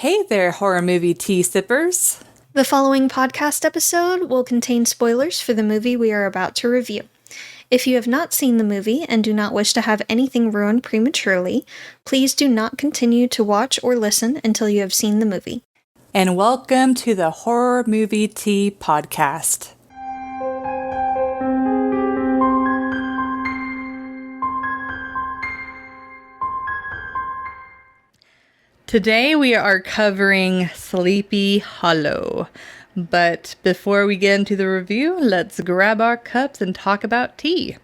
Hey there, horror movie tea sippers. The following podcast episode will contain spoilers for the movie we are about to review. If you have not seen the movie and do not wish to have anything ruined prematurely, please do not continue to watch or listen until you have seen the movie. And welcome to the Horror Movie Tea Podcast. Today we are covering Sleepy Hollow. But before we get into the review, let's grab our cups and talk about tea.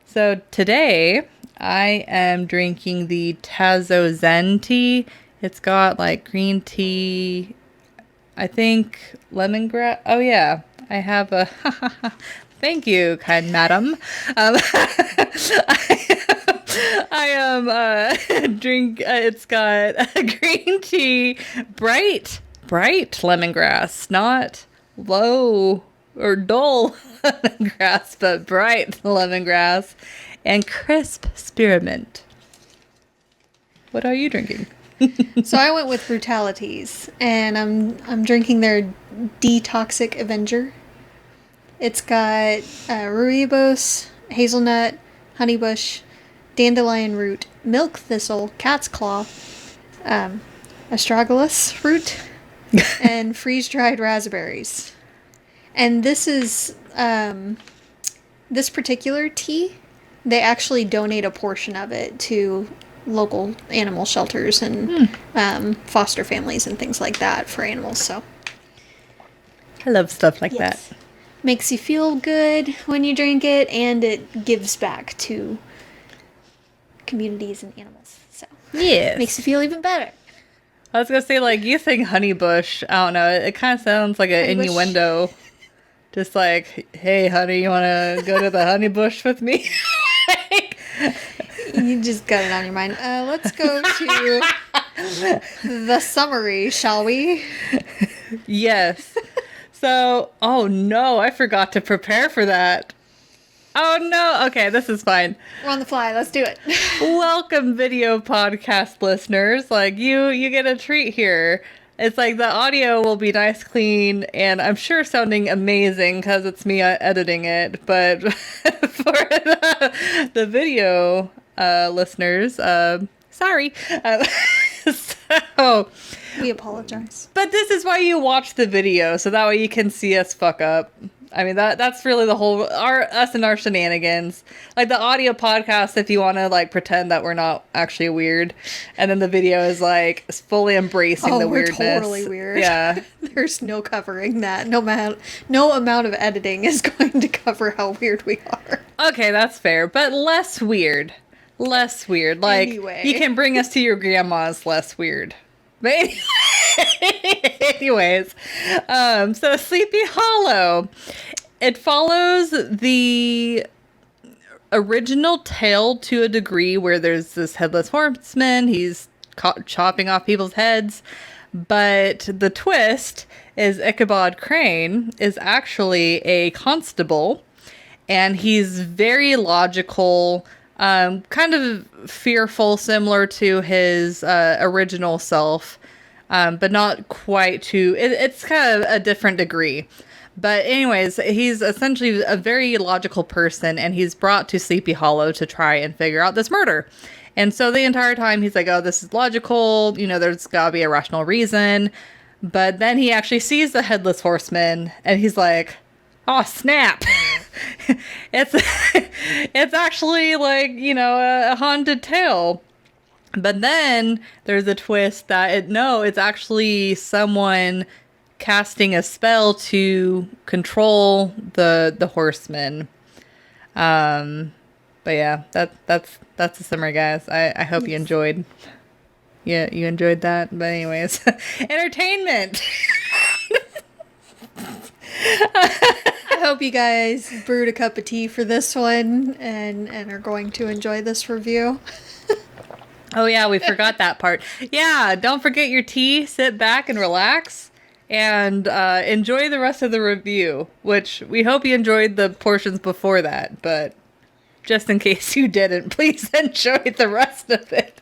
So today I am drinking the Tazo Zen tea. It's got like green tea, I think lemongrass. Oh yeah, I have a thank you, kind madam. I am drink. It's got green tea, bright lemongrass, not low or dull lemongrass, but bright lemongrass, and crisp spearmint. What are you drinking? So I went with Brutalities, and I'm drinking their Detoxic Avenger. It's got rooibos, hazelnut, honeybush, dandelion root, milk thistle, cat's claw, astragalus root, and freeze-dried raspberries. And this is, this particular tea, they actually donate a portion of it to local animal shelters and foster families and things like that for animals, so. I love stuff like that. Makes you feel good when you drink it, and it gives back to communities and animals, so. Yes. Makes you feel even better. I was gonna say, like, you think honeybush, I don't know, it kind of sounds like an innuendo. Just like, hey, honey, you want to go to the honeybush with me? You just got it on your mind. Let's go to the summary, shall we? Yes. So, oh no, I forgot to prepare for that. Oh no, okay, this is fine. We're on the fly, let's do it. Welcome, video podcast listeners. Like, you get a treat here. It's like the audio will be nice, clean, and I'm sure sounding amazing because it's me editing it. But for the video listeners, sorry. So we apologize. But this is why you watch the video, so that way you can see us fuck up. I mean, that's really the whole, us and our shenanigans. Like the audio podcast, if you want to like pretend that we're not actually weird. And then the video is like fully embracing the weirdness. We're totally weird. Yeah. There's no covering that. No amount of editing is going to cover how weird we are. Okay, that's fair. But less weird. Less weird. Like, anyway. You can bring us to your grandma's less weird. But anyways, so Sleepy Hollow, it follows the original tale to a degree where there's this headless horseman, he's chopping off people's heads, but the twist is Ichabod Crane is actually a constable, and he's very logical, kind of fearful, similar to his original self, but not quite to, it's kind of a different degree. But anyways, he's essentially a very logical person, and he's brought to Sleepy Hollow to try and figure out this murder. And so the entire time he's like, oh, this is logical, you know, there's gotta be a rational reason. But then he actually sees the headless horseman, and he's like, oh, snap. It's actually like, you know, a haunted tale. But then there's a twist that it's actually someone casting a spell to control the horseman. But yeah, that's the summary, guys. I hope you enjoyed. Yeah, you enjoyed that. But anyways, entertainment. I hope you guys brewed a cup of tea for this one and are going to enjoy this review. Oh yeah, we forgot that part. Yeah, don't forget your tea, sit back and relax, and enjoy the rest of the review, which we hope you enjoyed the portions before that, but just in case you didn't, please enjoy the rest of it.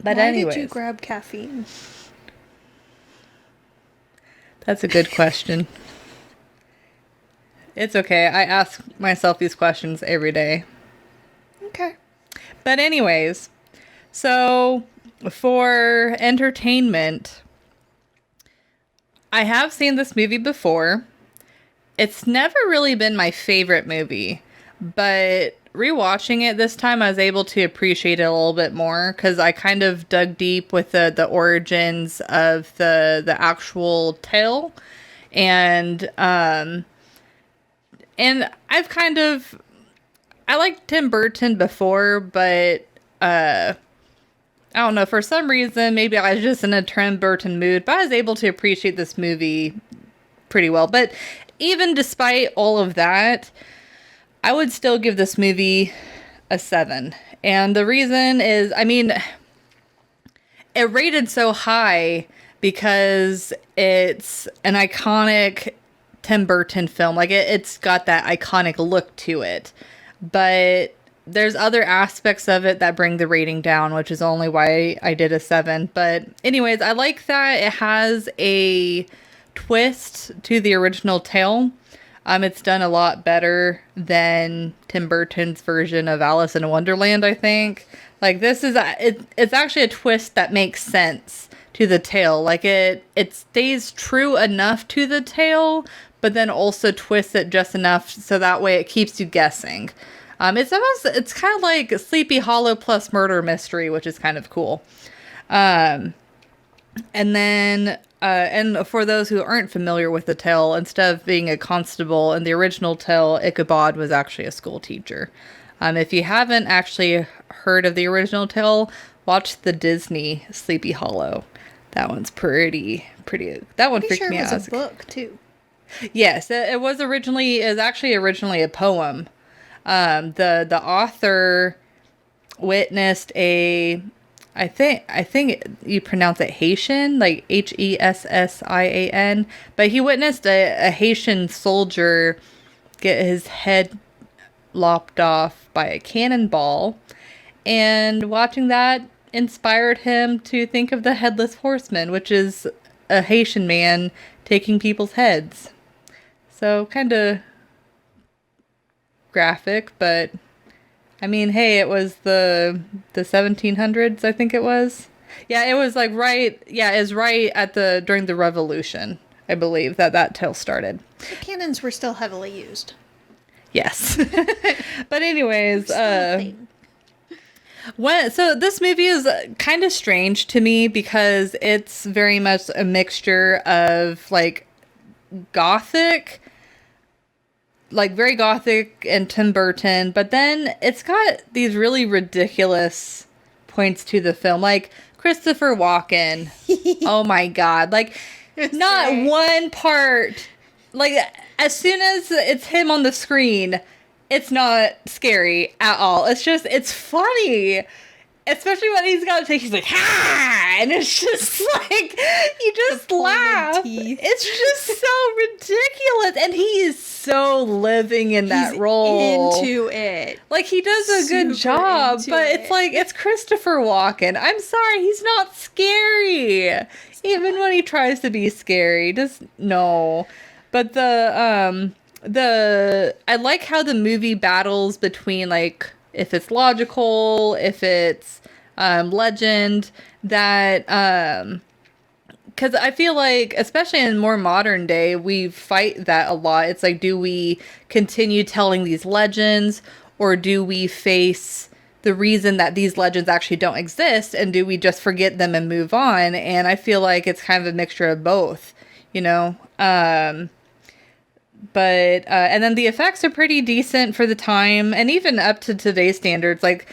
But Why anyways, did you grab caffeine? that's a good question. It's okay. I ask myself these questions every day. Okay. But anyways, so for entertainment, I have seen this movie before. It's never really been my favorite movie, but rewatching it this time, I was able to appreciate it a little bit more because I kind of dug deep with the origins of the actual tale, and I've kind of I liked Tim Burton before, but I don't know, for some reason maybe I was just in a Tim Burton mood, but I was able to appreciate this movie pretty well. But even despite all of that, I would still give this movie a 7. And the reason is, I mean, it rated so high because it's an iconic Tim Burton film. Like, it's got that iconic look to it. But there's other aspects of it that bring the rating down, which is only why I did a 7. But anyways, I like that it has a twist to the original tale. It's done a lot better than Tim Burton's version of Alice in Wonderland, I think. Like, this is it's actually a twist that makes sense to the tale. Like, it stays true enough to the tale, but then also twists it just enough so that way it keeps you guessing. It's kind of like Sleepy Hollow plus murder mystery, which is kind of cool. And then, and for those who aren't familiar with the tale, instead of being a constable in the original tale, Ichabod was actually a school teacher. If you haven't actually heard of the original tale, watch the Disney Sleepy Hollow. That one's pretty. That one freaked me out. It was a book too. Yes, it was actually originally a poem. The author witnessed I think you pronounce it Haitian, like Hessian, but he witnessed a Haitian soldier get his head lopped off by a cannonball, and watching that inspired him to think of the Headless Horseman, which is a Haitian man taking people's heads. So kind of graphic, but I mean, hey, it was the 1700s, I think it was. Yeah, it was like right at during the Revolution, I believe, that tale started. The cannons were still heavily used. Yes. But anyways, so this movie is kind of strange to me because it's very much a mixture of like gothic, like very gothic and Tim Burton, but then it's got these really ridiculous points to the film, like Christopher Walken. Oh my god, like not one part, like as soon as it's him on the screen, it's not scary at all. It's funny. Especially when he's got to take, he's like, ha! And it's just like, you just laugh. It's just so ridiculous. And he is so living in that role. Into it. Like, he does a good job, but it's like, it's Christopher Walken. I'm sorry, he's not scary. Even when he tries to be scary. Just, no. But I like how the movie battles between, like, if it's logical, if it's legend, that because I feel like, especially in more modern day, we fight that a lot. It's like, do we continue telling these legends, or do we face the reason that these legends actually don't exist, and do we just forget them and move on? And I feel like it's kind of a mixture of both, you know. But and then the effects are pretty decent for the time, and even up to today's standards. Like,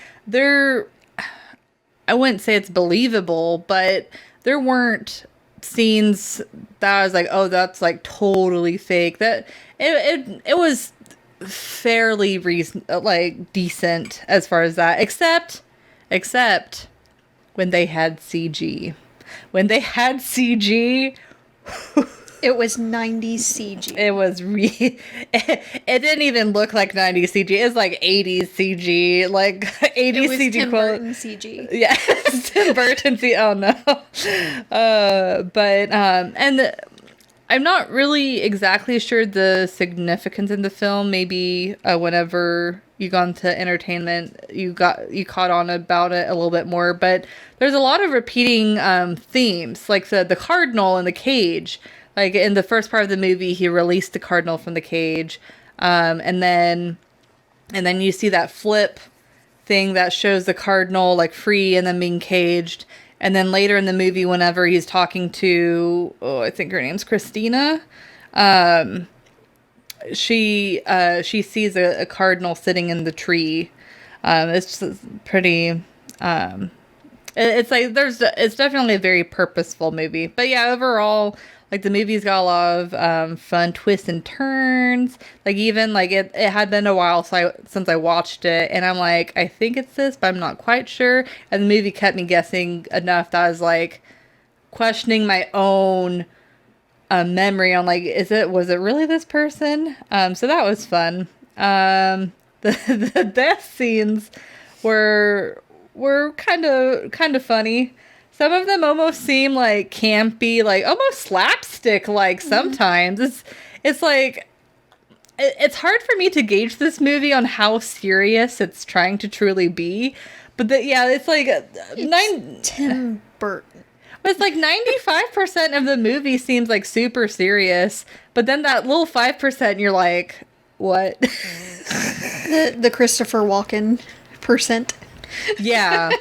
I wouldn't say it's believable, but there weren't scenes that I was like, oh, that's like totally fake. That it was fairly decent as far as that, except when they had CG. When they had CG, It was 90s CG. It was it didn't even look like 90s CG. It's like 80s CG, like 80s It was CG Tim quote. Burton CG. Yeah, Tim Burton CG. Oh no. I'm not really exactly sure the significance in the film. Maybe whenever you got into entertainment, you caught on about it a little bit more. But there's a lot of repeating themes, like the cardinal in the cage. Like in the first part of the movie, he released the cardinal from the cage, and then you see that flip thing that shows the cardinal like free and then being caged. And then later in the movie, whenever he's talking to, I think her name's Christina, she sees a cardinal sitting in the tree. It's just pretty. It's like it's definitely a very purposeful movie. But yeah, overall, like the movie's got a lot of fun twists and turns. Like even like it had been a while since I watched it, and I'm like, I think it's this, but I'm not quite sure. And the movie kept me guessing enough that I was like questioning my own memory on like, was it really this person? So that was fun. The death scenes were kind of funny. Some of them almost seem like campy, like almost slapstick like sometimes. It's like it's hard for me to gauge this movie on how serious it's trying to truly be. But it's like Tim Burton. It's like 95% of the movie seems like super serious, but then that little 5% you're like, what? The Christopher Walken percent. Yeah.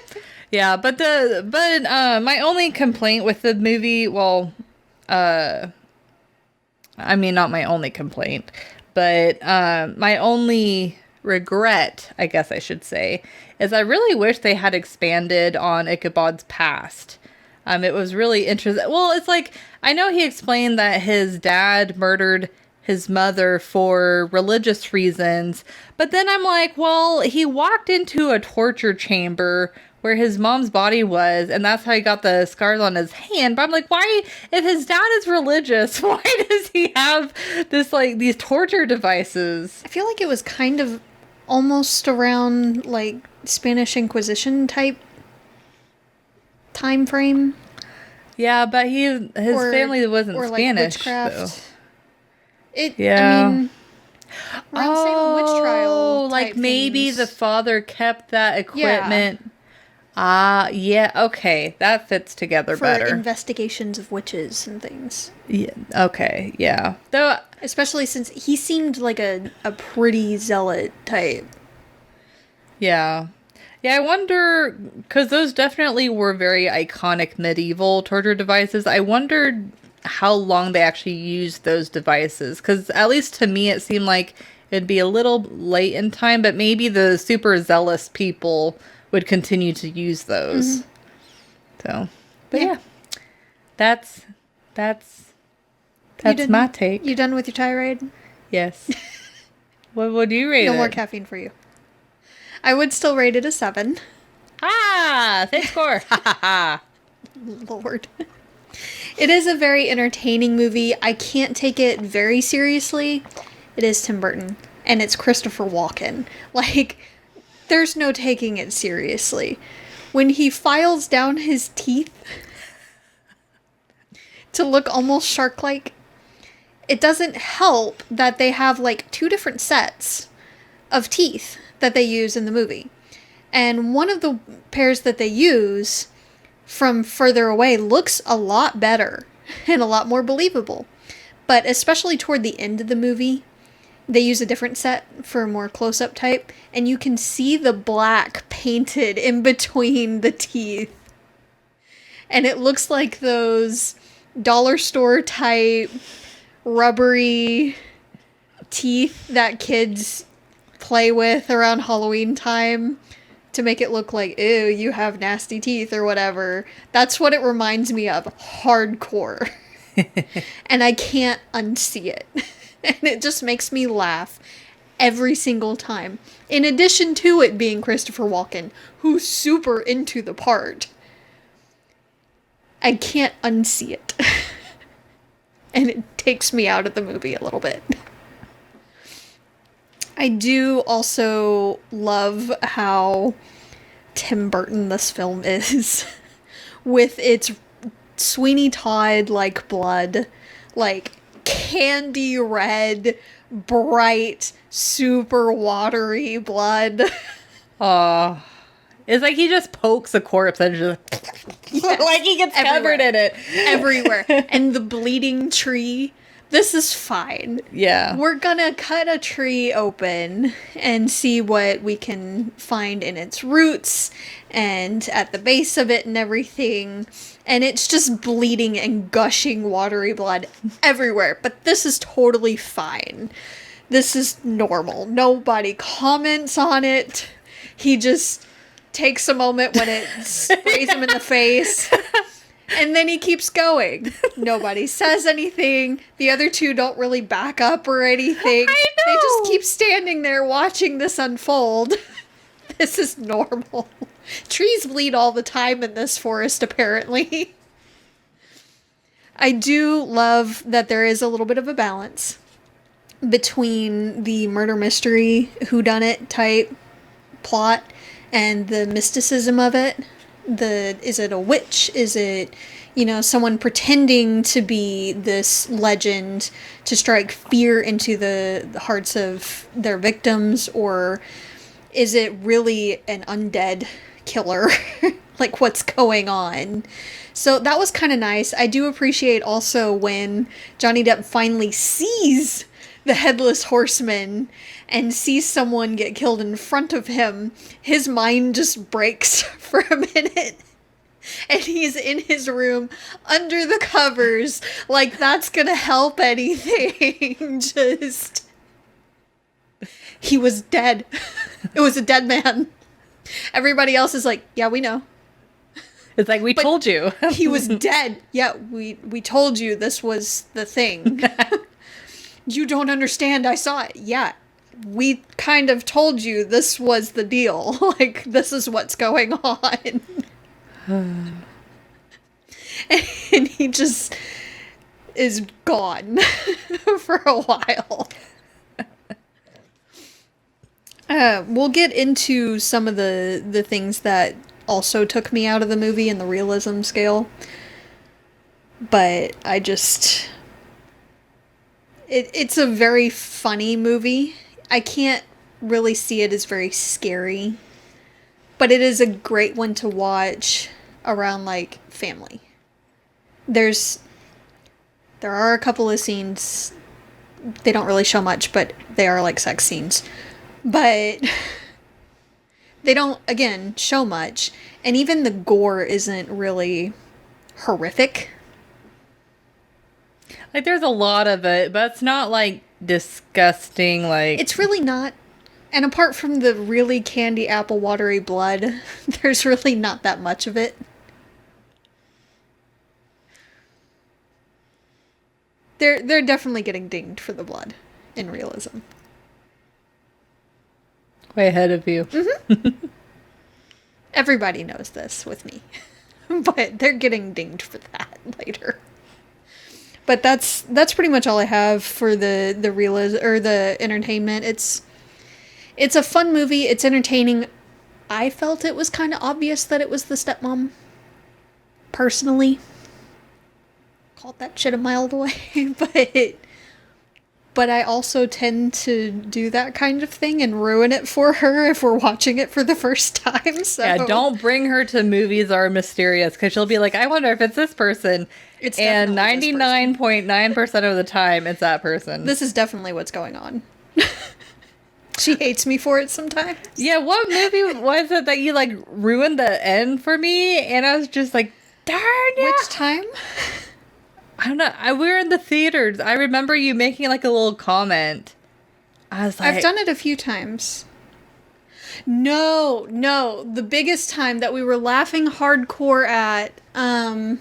Yeah, but my only complaint with the movie, well, I mean, not my only complaint, but my only regret, I guess I should say, is I really wish they had expanded on Ichabod's past. It was really interesting. Well, it's like, I know he explained that his dad murdered his mother for religious reasons, but then I'm like, well, he walked into a torture chamber where his mom's body was, and that's how he got the scars on his hand. But I'm like, why, if his dad is religious, why does he have this, like, these torture devices? I feel like it was kind of almost around, like, Spanish Inquisition type time frame. Yeah, but his family wasn't Spanish, like witchcraft. so. I mean, around Salem witch trial like maybe things. the father kept that equipment. Yeah, okay, that fits together for better. investigations of witches and things. Yeah, okay, yeah. Though, especially since he seemed like a pretty zealot type. Yeah. Yeah, I wonder, because those definitely were very iconic medieval torture devices. I wondered how long they actually used those devices. Because at least to me, it seemed like it'd be a little late in time, but maybe the super zealous people would continue to use those. Mm-hmm. So, but yeah. That's my take. You done with your tirade? Yes. What would you rate it? No more caffeine for you. I would still rate it a 7. Thanks score. Lord. It is a very entertaining movie. I can't take it very seriously. It is Tim Burton. And it's Christopher Walken. Like, there's no taking it seriously. When he files down his teeth to look almost shark-like, it doesn't help that they have, like, 2 different sets of teeth that they use in the movie. And one of the pairs that they use from further away looks a lot better and a lot more believable. But especially toward the end of the movie, they use a different set for a more close-up type, and you can see the black painted in between the teeth. And it looks like those dollar store type rubbery teeth that kids play with around Halloween time to make it look like, ew, you have nasty teeth or whatever. That's what it reminds me of. Hardcore. And I can't unsee it. And it just makes me laugh every single time. In addition to it being Christopher Walken, who's super into the part. I can't unsee it. and it takes me out of the movie a little bit. I do also love how Tim Burton this film is with its Sweeney Todd like blood, like candy red, bright, super watery blood. Oh, it's like he just pokes a corpse and just like he gets covered in it everywhere. And the bleeding tree. This is fine. Yeah. We're gonna cut a tree open and see what we can find in its roots and at the base of it and everything. And it's just bleeding and gushing watery blood everywhere. But this is totally fine. This is normal. Nobody comments on it. He just takes a moment when it sprays him in the face. And then he keeps going. Nobody says anything. The other two don't really back up or anything. I know. They just keep standing there watching this unfold. This is normal. Trees bleed all the time in this forest, apparently. I do love that there is a little bit of a balance between the murder mystery, whodunit type plot and the mysticism of it. Is it a witch? Is it, someone pretending to be this legend to strike fear into the hearts of their victims? Or is it really an undead killer? Like, what's going on? So that was kind of nice. I do appreciate also when Johnny Depp finally sees the Headless Horseman and sees someone get killed in front of him, his mind just breaks for a minute. And he's in his room under the covers, like that's gonna help anything. He was dead. It was a dead man. Everybody else is like, yeah, we know. It's like, we told you. He was dead. Yeah, we told you this was the thing. You don't understand, I saw it. Yeah, we kind of told you this was the deal. Like, this is what's going on. And he just is gone for a while. We'll get into some of the things that also took me out of the movie in the realism scale. But I just... It's a very funny movie. I can't really see it as very scary. But it is a great one to watch around, like, family. There are a couple of scenes, they don't really show much, but they are, like, sex scenes. But they don't, again, show much. And even the gore isn't really horrific. Like, there's a lot of it, but it's not, like, disgusting, like... It's really not. And apart from the really candy apple watery blood, there's really not that much of it. They're definitely getting dinged for the blood in realism. Way ahead of you. Mm-hmm. Everybody knows this with me. But they're getting dinged for that later. But that's pretty much all I have for the the entertainment. It's a fun movie. It's entertaining. I felt it was kind of obvious that it was the stepmom. Personally, called that shit a mile away. But I also tend to do that kind of thing and ruin it for her if we're watching it for the first time. So yeah, don't bring her to movies that are mysterious, because she'll be like, I wonder if it's this person. And 99.9% of the time, it's that person. This is definitely what's going on. She hates me for it sometimes. Yeah, what movie was it that you, like, ruined the end for me? And I was just like, darn it. Which time? I don't know. We were in the theaters. I remember you making, like, a little comment. I was like... I've done it a few times. No. The biggest time that we were laughing hardcore at, I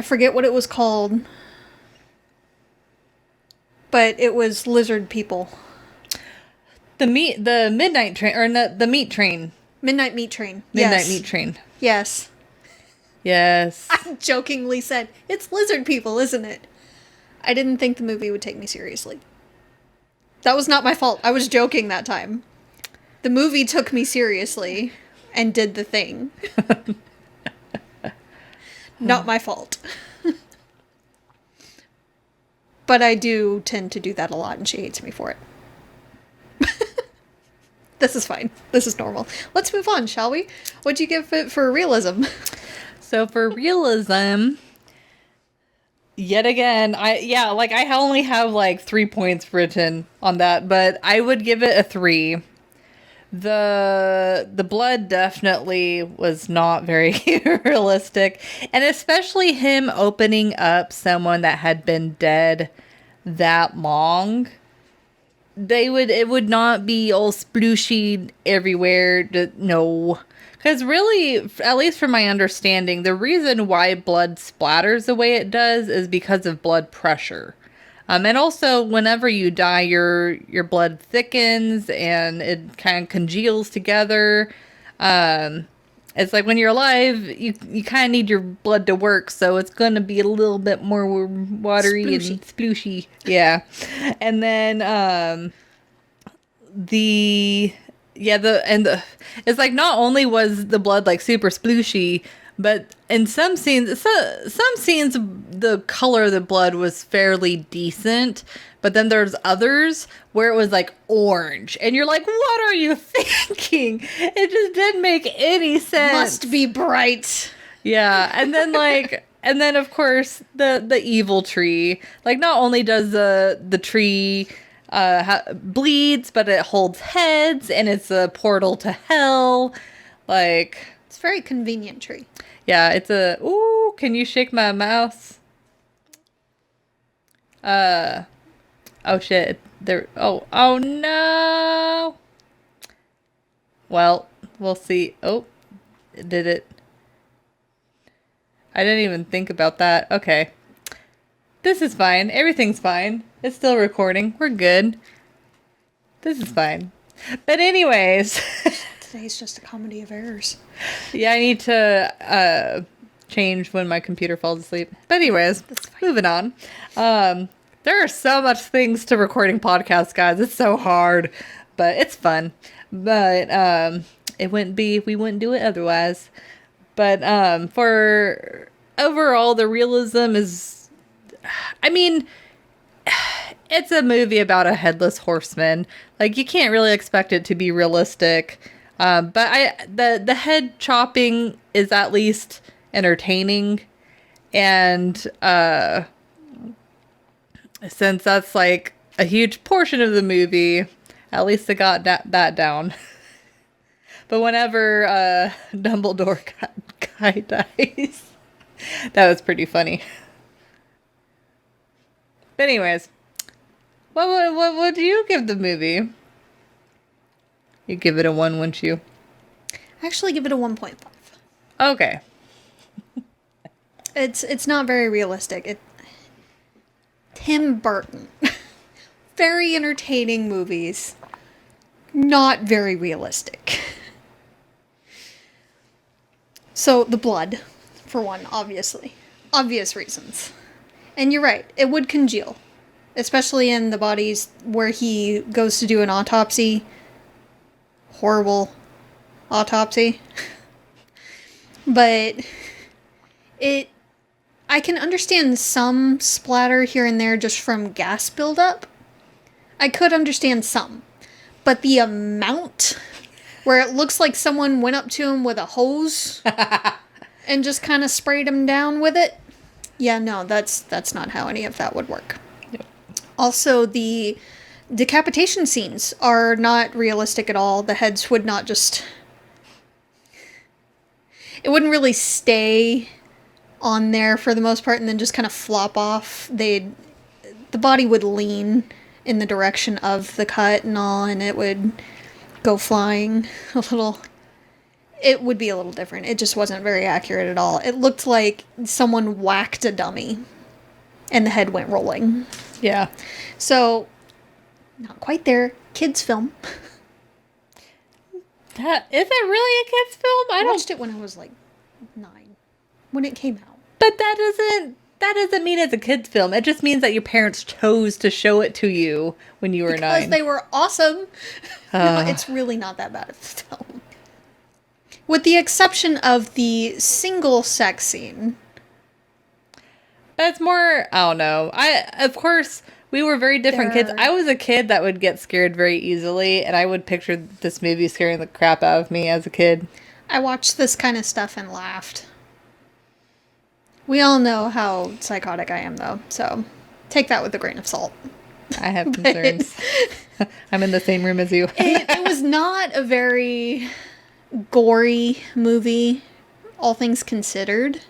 forget what it was called. But it was lizard people. The midnight train, or no, the meat train. Midnight Meat Train. Midnight Meat Train. Yes. Yes. I jokingly said, it's lizard people, isn't it? I didn't think the movie would take me seriously. That was not my fault. I was joking that time. The movie took me seriously and did the thing. Not my fault. But I do tend to do that a lot, and she hates me for it. This is fine. This is normal. Let's move on, shall we? What'd you give it for realism? So for realism, yet again, I only have like 3 points written on that, but I would give it a 3. The blood definitely was not very realistic, and especially him opening up someone that had been dead that long. It would not be all splooshy everywhere. No. Because really, at least from my understanding, the reason why blood splatters the way it does is because of blood pressure. And also, whenever you die, your blood thickens and it kind of congeals together. It's like when you're alive, you kind of need your blood to work, so it's going to be a little bit more watery and splooshy. Yeah. And then it's like not only was the blood like super splooshy, but in some scenes the color of the blood was fairly decent, but then there's others where it was like orange, and you're like, what are you thinking? It just didn't make any sense. Must be bright. Yeah, and then of course the evil tree. Like, not only does the tree bleeds, but it holds heads, and it's a portal to hell. Like, it's a very convenient tree. Yeah, it's a... Ooh, can you shake my mouse? Oh shit. There... Oh no! Well, we'll see. Oh, did it... I didn't even think about that. Okay. This is fine. Everything's fine. It's still recording. We're good. This is fine. But anyways... Today's just a comedy of errors. Yeah, I need to change when my computer falls asleep. But anyways, moving on. There are so much things to recording podcasts, guys. It's so hard, but it's fun. But we wouldn't do it otherwise. But for overall, the realism is, I mean, it's a movie about a headless horseman. Like, you can't really expect it to be realistic. But the head chopping is at least entertaining, and since that's like a huge portion of the movie, at least they got that down. But whenever Dumbledore guy dies, that was pretty funny. But anyways, what would you give the movie? You give it a 1, wouldn't you? I actually give it a 1.5. Okay. It's not very realistic. Tim Burton. Very entertaining movies. Not very realistic. So, the blood, for one, obviously. Obvious reasons. And you're right, it would congeal. Especially in the bodies where he goes to do an autopsy. Horrible autopsy. But I can understand some splatter here and there just from gas buildup. I could understand some. But the amount where it looks like someone went up to him with a hose and just kind of sprayed him down with it. Yeah, no, that's not how any of that would work. Yep. Also, the decapitation scenes are not realistic at all. The heads would not just... It wouldn't really stay on there for the most part and then just kind of flop off. The body would lean in the direction of the cut and all, and it would go flying a little. It would be a little different. It just wasn't very accurate at all. It looked like someone whacked a dummy and the head went rolling. Yeah. So, not quite there. Kids film. Is it really a kids film? I watched it when I was like 9. when it came out. But that doesn't mean it's a kid's film. It just means that your parents chose to show it to you when you were 9. Because they were awesome. No, it's really not that bad of a film. With the exception of the single sex scene. That's more, I don't know. Of course, we were very different kids. I was a kid that would get scared very easily, and I would picture this movie scaring the crap out of me as a kid. I watched this kind of stuff and laughed. We all know how psychotic I am, though, so take that with a grain of salt. I have concerns. I'm in the same room as you. It was not a very gory movie, all things considered.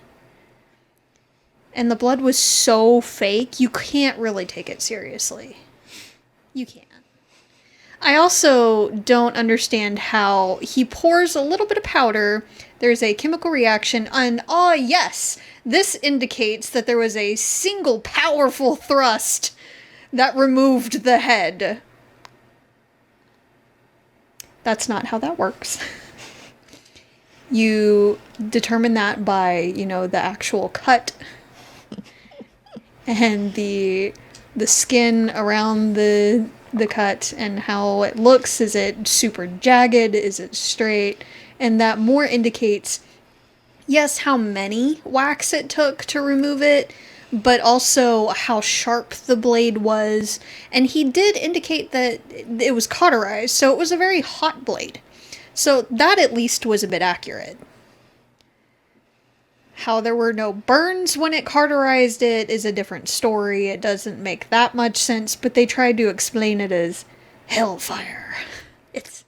And the blood was so fake, you can't really take it seriously. You can't. I also don't understand how he pours a little bit of powder, there's a chemical reaction, and yes, this indicates that there was a single powerful thrust that removed the head. That's not how that works. You determine that by, the actual cut and the skin around the cut and how it looks. Is it super jagged? Is it straight? And that more indicates, yes, how many whacks it took to remove it, but also how sharp the blade was. And he did indicate that it was cauterized, so it was a very hot blade. So that at least was a bit accurate. How there were no burns when it cauterized it is a different story. It doesn't make that much sense, but they tried to explain it as hellfire. It's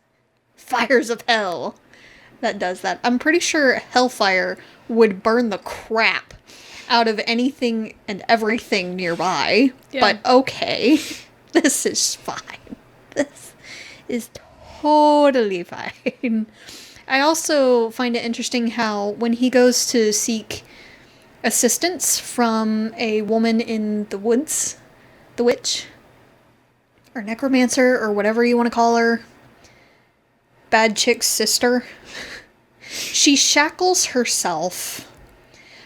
fires of hell that does that. I'm pretty sure hellfire would burn the crap out of anything and everything nearby. Yeah. But okay, this is fine. This is totally fine. I also find it interesting how when he goes to seek assistance from a woman in the woods, the witch, or necromancer, or whatever you want to call her, bad chick's sister, she shackles herself,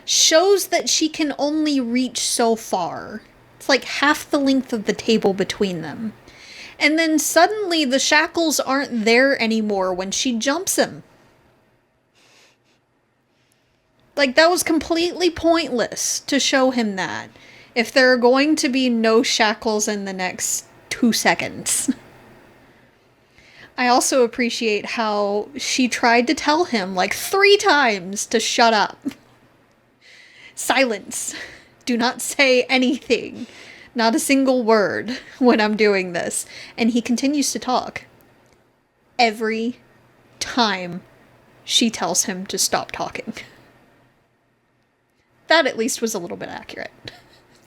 shows that she can only reach so far. It's like half the length of the table between them. And then suddenly the shackles aren't there anymore when she jumps him. Like, that was completely pointless to show him that, if there are going to be no shackles in the next 2 seconds. I also appreciate how she tried to tell him, like, 3 times to shut up. Silence. Do not say anything. Not a single word when I'm doing this. And he continues to talk. Every time she tells him to stop talking. That at least was a little bit accurate.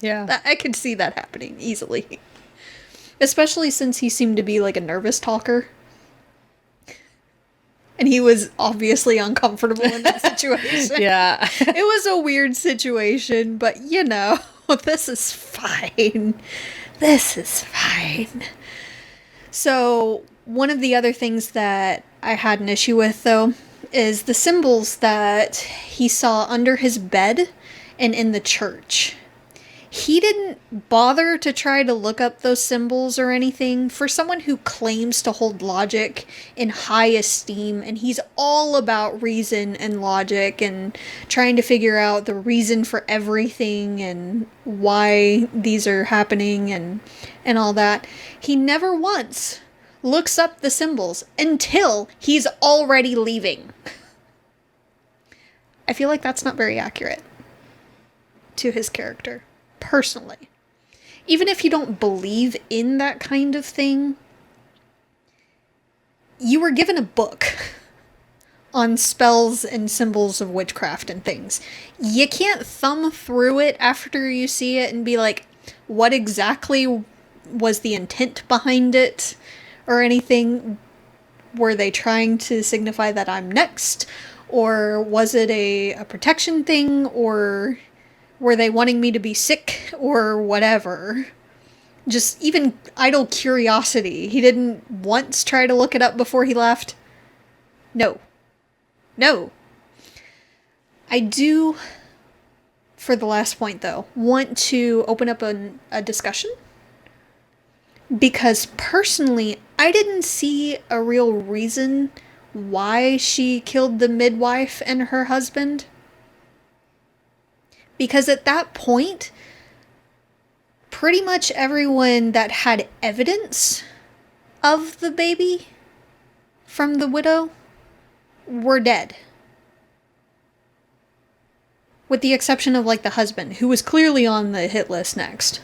Yeah. I could see that happening easily. Especially since he seemed to be like a nervous talker. And he was obviously uncomfortable in that situation. Yeah. It was a weird situation, but this is fine. This is fine. So, one of the other things that I had an issue with, though, is the symbols that he saw under his bed and in the church. He didn't bother to try to look up those symbols or anything. For someone who claims to hold logic in high esteem, and he's all about reason and logic and trying to figure out the reason for everything and why these are happening and all that, he never once looks up the symbols until he's already leaving. I feel like that's not very accurate to his character. Personally. Even if you don't believe in that kind of thing, you were given a book on spells and symbols of witchcraft and things. You can't thumb through it after you see it and be like, what exactly was the intent behind it or anything? Were they trying to signify that I'm next? Or was it a protection thing? Or were they wanting me to be sick or whatever? Just even idle curiosity. He didn't once try to look it up before he left. No. I do for the last point, though, want to open up a discussion. Because personally, I didn't see a real reason why she killed the midwife and her husband. Because at that point, pretty much everyone that had evidence of the baby from the widow were dead. With the exception of, like, the husband, who was clearly on the hit list next.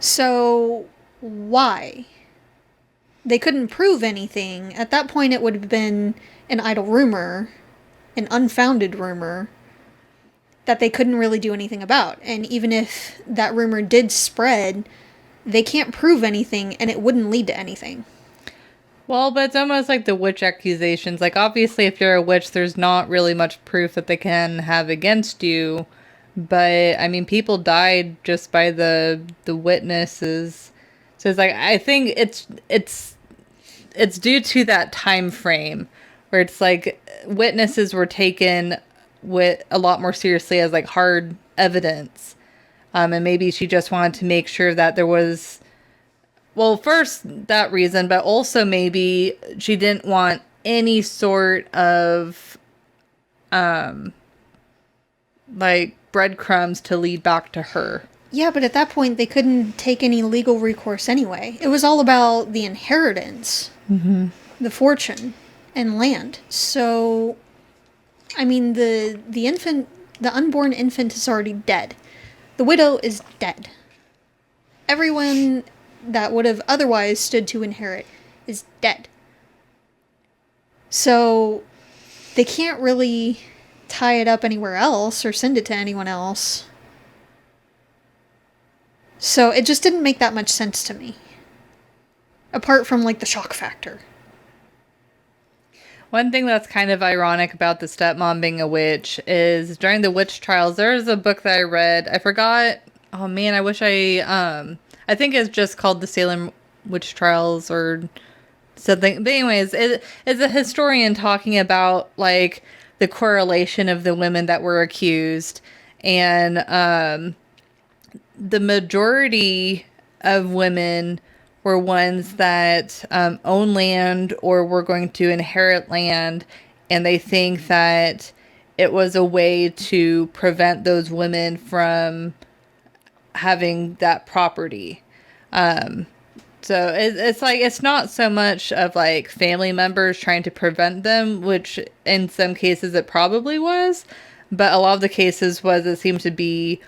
So, why? They couldn't prove anything. At that point, it would have been an idle rumor, an unfounded rumor, that they couldn't really do anything about. And even if that rumor did spread, they can't prove anything, and it wouldn't lead to anything. Well, but it's almost like the witch accusations. Like, obviously, if you're a witch, there's not really much proof that they can have against you. But, I mean, people died just by the witnesses. So it's like, I think it's due to that time frame where it's like witnesses were taken with a lot more seriously as like hard evidence. And maybe she just wanted to make sure that there was, well, first that reason, but also maybe she didn't want any sort of like breadcrumbs to lead back to her. Yeah, but at that point, they couldn't take any legal recourse anyway. It was all about the inheritance, the fortune, and land. So, I mean, the unborn infant is already dead. The widow is dead. Everyone that would have otherwise stood to inherit is dead. So, they can't really tie it up anywhere else or send it to anyone else. So it just didn't make that much sense to me. Apart from, like, the shock factor. One thing that's kind of ironic about the stepmom being a witch is during the witch trials, there's a book that I read. I forgot. Oh, man, I wish I think it's just called The Salem Witch Trials or something. But anyways, it's a historian talking about, like, the correlation of the women that were accused. And, the majority of women were ones that own land or were going to inherit land, and they think that it was a way to prevent those women from having that property. So it's like, it's not so much of like family members trying to prevent them, which in some cases it probably was, but a lot of the cases was it seemed to be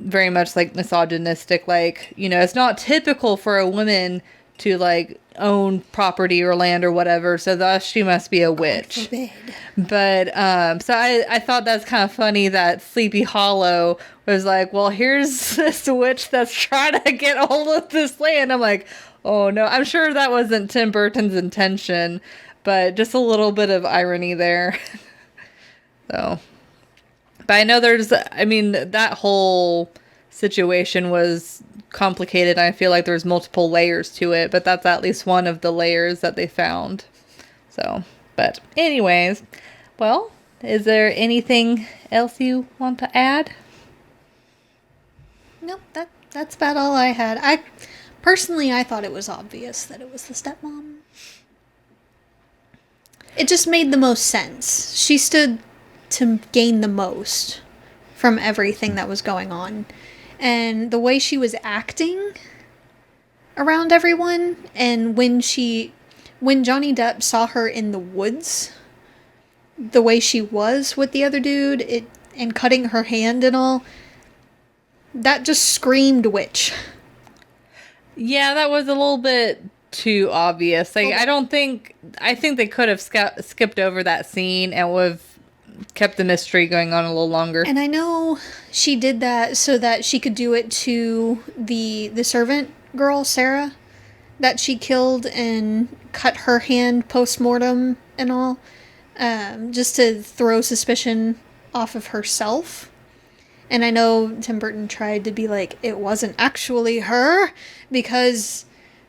very much like misogynistic, like, you know, it's not typical for a woman to like own property or land or whatever, so thus she must be a witch. But so I thought that's kind of funny that Sleepy Hollow was like, well, here's this witch that's trying to get a hold of this land. I'm like, oh no, I'm sure that wasn't Tim Burton's intention, but just a little bit of irony there. So, but I know that whole situation was complicated. I feel like there's multiple layers to it, but that's at least one of the layers that they found. So, but anyways, well, is there anything else you want to add? Nope, that's about all I had. I thought it was obvious that it was the stepmom. It just made the most sense. She stood to gain the most from everything that was going on. And the way she was acting around everyone, and when Johnny Depp saw her in the woods, the way she was with the other dude, and cutting her hand and all, that just screamed witch. Yeah, that was a little bit too obvious. Like, I think they could have skipped over that scene and would have kept the mystery going on a little longer. And I know she did that so that she could do it to the servant girl, Sarah, that she killed and cut her hand post-mortem and all, just to throw suspicion off of herself. And I know Tim Burton tried to be like, it wasn't actually her, because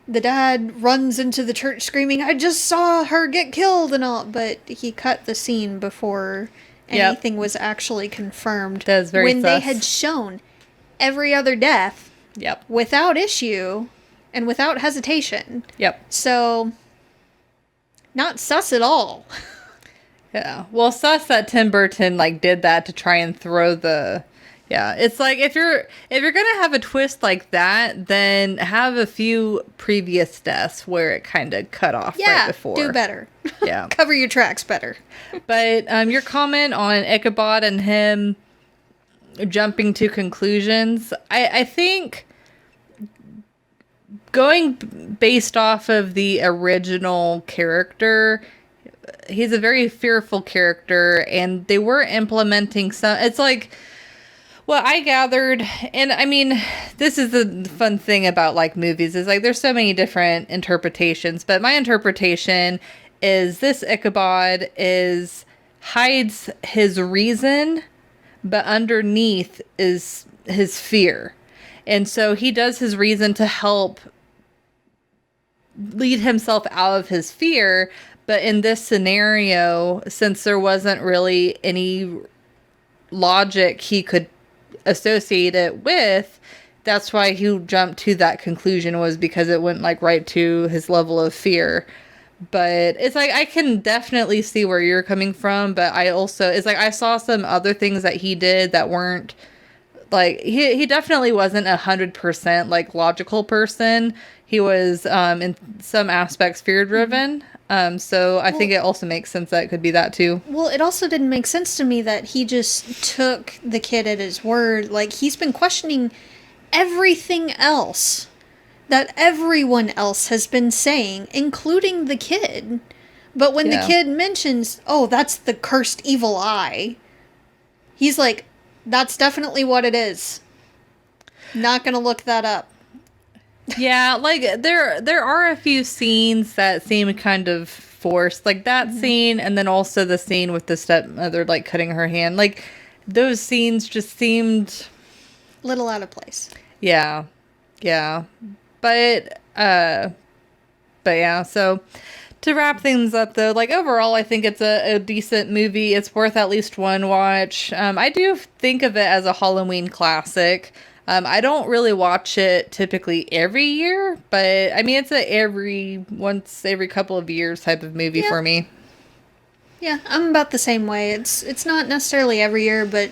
the dad runs into the church screaming, I just saw her get killed and all, but he cut the scene before anything was actually confirmed. That is very when they sus. had shown every other death Yep. without issue and without hesitation. Yep. So, not sus at all. Yeah. Well, sus that Tim Burton like did that to try and throw the. Yeah, it's like if you're gonna have a twist like that, then have a few previous deaths where it kind of cut off right before. Do better. Yeah. Cover your tracks better. But your comment on Ichabod and him jumping to conclusions, I think going based off of the original character, he's a very fearful character, and they were implementing some. It's like. Well, I gathered, and I mean, this is the fun thing about like movies is like there's so many different interpretations, but my interpretation is this Ichabod hides his reason, but underneath is his fear. And so he does his reason to help lead himself out of his fear, but in this scenario, since there wasn't really any logic he could associate it with, that's why he jumped to that conclusion, was because it went like right to his level of fear. But it's like I can definitely see where you're coming from, but I also, it's like I saw some other things that he did that weren't like he definitely wasn't 100% like logical person. He was in some aspects fear driven. So I think it also makes sense that it could be that too. Well, it also didn't make sense to me that he just took the kid at his word. Like, he's been questioning everything else that everyone else has been saying, including the kid. But when the kid mentions, oh, that's the cursed evil eye, he's like, that's definitely what it is. Not gonna look that up. Yeah, like there are a few scenes that seem kind of forced, like that scene, and then also the scene with the stepmother like cutting her hand. Like those scenes just seemed little out of place. Yeah, but yeah. So to wrap things up, though, like overall, I think it's a decent movie. It's worth at least one watch. I do think of it as a Halloween classic. I don't really watch it typically every year, but I mean, it's once every couple of years type of movie for me. Yeah, I'm about the same way. It's not necessarily every year, but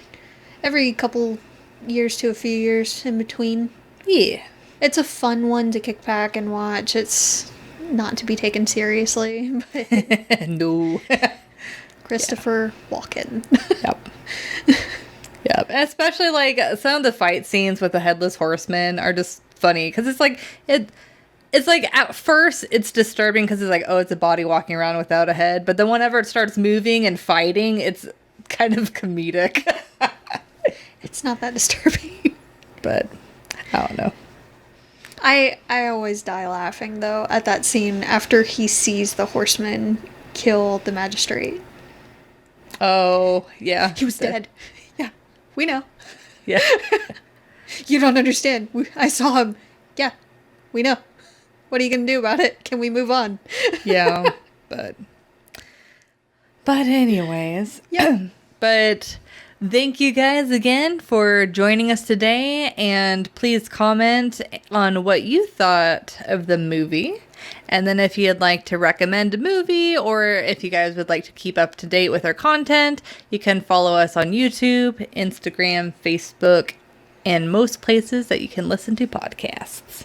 every couple years to a few years in between. Yeah. It's a fun one to kick back and watch. It's not to be taken seriously. But no. Christopher Walken. Yep. Yeah, especially like some of the fight scenes with the Headless Horseman are just funny because it's like it's like at first it's disturbing because it's like, oh, it's a body walking around without a head, but then whenever it starts moving and fighting, it's kind of comedic. It's not that disturbing, but I don't know. I always die laughing though at that scene after he sees the horseman kill the magistrate. Oh yeah, he was dead. We know. Yeah. You don't understand. I saw him. Yeah, we know. What are you going to do about it? Can we move on? Yeah, but anyways. Yeah. But thank you guys again for joining us today, and please comment on what you thought of the movie. And then if you'd like to recommend a movie, or if you guys would like to keep up to date with our content, you can follow us on YouTube, Instagram, Facebook, and most places that you can listen to podcasts.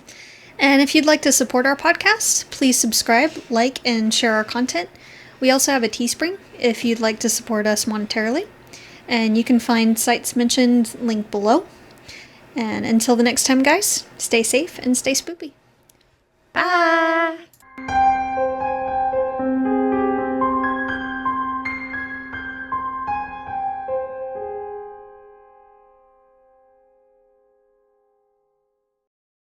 And if you'd like to support our podcast, please subscribe, like, and share our content. We also have a Teespring if you'd like to support us monetarily. And you can find sites mentioned linked below. And until the next time, guys, stay safe and stay spoopy.